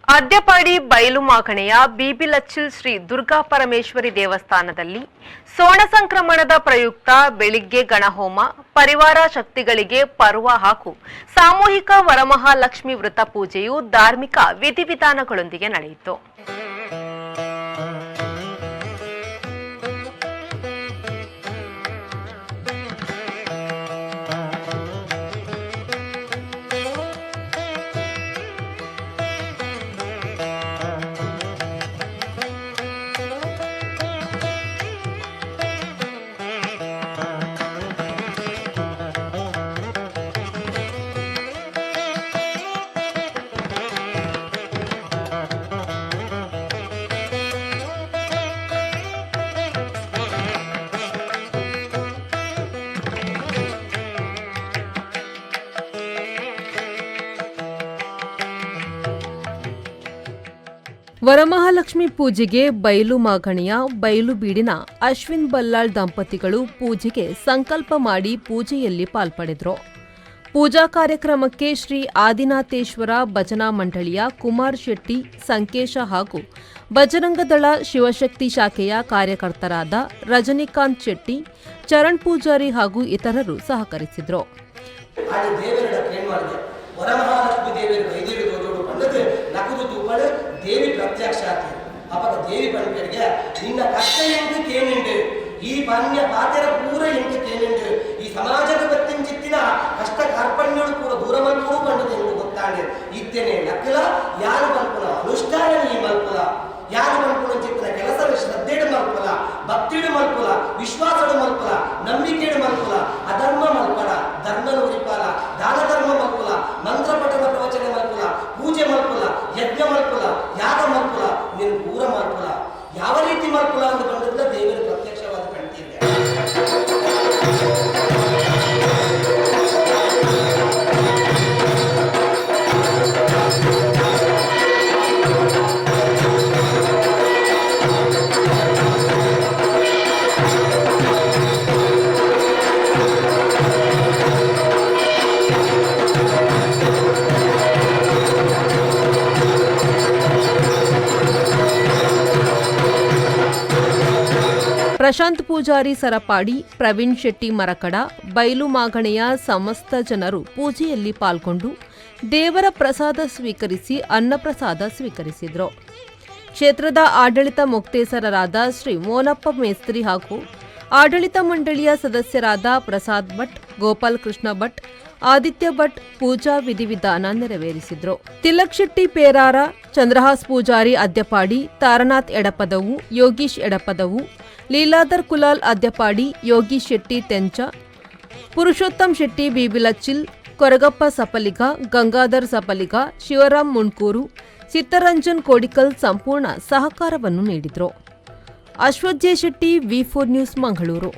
ಅದ್ಯಪಾಡಿ ಬಯಲು ಮಾಗಣೆಯ ಬೀಬಿಲಚ್ಚಿಲ್ ಶ್ರೀ ದುರ್ಗಾ ಪರಮೇಶ್ವರಿ ದೇವಸ್ಥಾನದಲ್ಲಿ ಸೋಣ ಸಂಕ್ರಮಣದ ಪ್ರಯುಕ್ತ ಬೆಳಿಗ್ಗೆ ಗಣಹೋಮ, ಪರಿವಾರ ಶಕ್ತಿಗಳಿಗೆ ಪರ್ವ ಹಾಗೂ ಸಾಮೂಹಿಕ ವರಮಹಾಲಕ್ಷ್ಮಿ ವೃತ ಪೂಜೆಯು ಧಾರ್ಮಿಕ ವಿಧಿವಿಧಾನಗಳೊಂದಿಗೆ ನಡೆಯಿತು. ವರಮಹಾಲಕ್ಷ್ಮಿ ಪೂಜೆಗೆ ಬಯಲು ಮಾಗಣೆಯ ಬಯಲು ಬೀಡಿನ ಅಶ್ವಿನ್ ಬಲ್ಲಾಳ್ ದಂಪತಿಗಳು ಪೂಜೆಗೆ ಸಂಕಲ್ಪ ಮಾಡಿ ಪೂಜೆಯಲ್ಲಿ ಪಾಲ್ಪಡೆದರು. ಪೂಜಾ ಕಾರ್ಯಕ್ರಮಕ್ಕೆ ಶ್ರೀ ಆದಿನಾಥೇಶ್ವರ ಭಜನಾ ಮಂಡಳಿಯ ಕುಮಾರ್ ಶೆಟ್ಟಿ, ಸಂಕೇಶ ಹಾಗೂ ಬಜರಂಗದಳ ಶಿವಶಕ್ತಿ ಶಾಖೆಯ ಕಾರ್ಯಕರ್ತರಾದ ರಜನಿಕಾಂತ್ ಶೆಟ್ಟಿ, ಚರಣ್ ಪೂಜಾರಿ ಹಾಗೂ ಇತರರು ಸಹಕರಿಸಿದರು. ದೇವಿ ಪ್ರತ್ಯಕ್ಷಾತಿ ಅಪಕ ದೇವಿ ಪಂಕರಿಗೆ ನಿನ್ನ ಕಷ್ಟ ಎಂಟು ಕೇಳಿಂಡು ಈ ಪನ್ಯ ಪಾತೆರ ಪೂರ ಎಂಟು ಕೇಳಿಂಡು ಈ ಸಮಾಜದ ಬತ್ತಿನ ಚಿತ್ತಿನ ಕಷ್ಟ ಕಾರ್ಪಣ್ಯಗಳು ಕೂಡ ದೂರ ಮಲ್ಪೂ ಬಂಡದು ಎಂದು ಗೊತ್ತಾಂಡೆ ಇದ್ದೇನೆ ನಕ್ಕಲ ಯಾರು ಮಲ್ಪುನ ಅನುಷ್ಠಾನ ನೀ ಮಲ್ಪುಲ ಯಾರು ಮಲ್ಪುನ ಚಿತ್ತಿನ ಕೆಲಸ ಶ್ರದ್ಧೆಡು ಮಲ್ಪುಲ ಭಕ್ತಿಡು ಮಲ್ಪುಲ ವಿಶ್ವಾಸಡು ಮಲ್ಪುಲ ನಂಬಿಕೆಡು ಮಲ್ಪುಲ ಅಧರ್ಮ ಮಲ್ಪಡ ಧರ್ಮ ಉರಿಪಾಲ ದಾನ ಧರ್ಮ ಮಲ್ಪುಲ ಮಂತ್ರ ಪಠನ ಪ್ರವಚನ ಮಲ್ಪುಲ ಪೂಜೆ ಮಲ್ಪುಲ ಯಜ್ಞ ಮಲ್ಪುಲ ಯಾಗ ಮಲ್ಪುಲ ನೀನು ಪೂರ ಮಲ್ಪುಲ ಯಾವ ರೀತಿ ಮಲ್ಪುಲ ಅಂತ ಬಂದಿದ್ದ ದೇವರು ಪ್ರತ್ಯಕ್ಷವಾದ ಕಾಣ್ತಿದ್ದೆ. ಪ್ರಶಾಂತ್ ಪೂಜಾರಿ ಸರಪಾಡಿ, ಪ್ರವೀಣ್ ಶೆಟ್ಟಿ ಮರಕಡ, ಬಯಲು ಮಾಗಣೆಯ ಸಮಸ್ತ ಜನರು ಪೂಜೆಯಲ್ಲಿ ಪಾಲ್ಗೊಂಡು ದೇವರ ಪ್ರಸಾದ ಸ್ವೀಕರಿಸಿ ಅನ್ನಪ್ರಸಾದ ಸ್ವೀಕರಿಸಿದರು. ಕ್ಷೇತ್ರದ ಆಡಳಿತ ಮೊಕ್ತೇಸರರಾದ ಶ್ರೀ ಮೋನಪ್ಪ ಮೇಸ್ತ್ರಿ ಹಾಗೂ ಆಡಳಿತ ಮಂಡಳಿಯ ಸದಸ್ಯರಾದ ಪ್ರಸಾದ್ ಭಟ್, ಗೋಪಾಲ್ ಕೃಷ್ಣ ಭಟ್, ಆದಿತ್ಯ ಭಟ್ ಪೂಜಾ ವಿಧಿವಿಧಾನ ನೆರವೇರಿಸಿದರು. ತಿಲಕ್ ಶೆಟ್ಟಿ ಪೇರಾರ, ಚಂದ್ರಹಾಸ್ ಪೂಜಾರಿ ಅದ್ಯಪಾಡಿ, ತಾರನಾಥ್ ಎಡಪದವು, ಯೋಗೀಶ್ ಎಡಪದವು, ಲೀಲಾಧರ್ ಕುಲಾಲ್ ಅದ್ಯಪಾಡಿ, ಯೋಗೀಶ್ ಶೆಟ್ಟಿ ತೆಂಚ, ಪುರುಷೋತ್ತಮ್ ಶೆಟ್ಟಿ ಬೀಬಿಲಚ್ಚಿಲ್, ಕೊರಗಪ್ಪ ಸಪಲಿಗ, ಗಂಗಾಧರ್ ಸಪಲಿಗ, ಶಿವರಾಮ್ ಮುಣ್ಕೂರು, ಚಿತ್ತರಂಜನ್ ಕೋಡಿಕಲ್ ಸಂಪೂರ್ಣ ಸಹಕಾರವನ್ನು ನೀಡಿದರು. ಅಶ್ವಥ್ ಜೆ ಶೆಟ್ಟಿ, ವಿ4 ನ್ಯೂಸ್, ಮಂಗಳೂರು.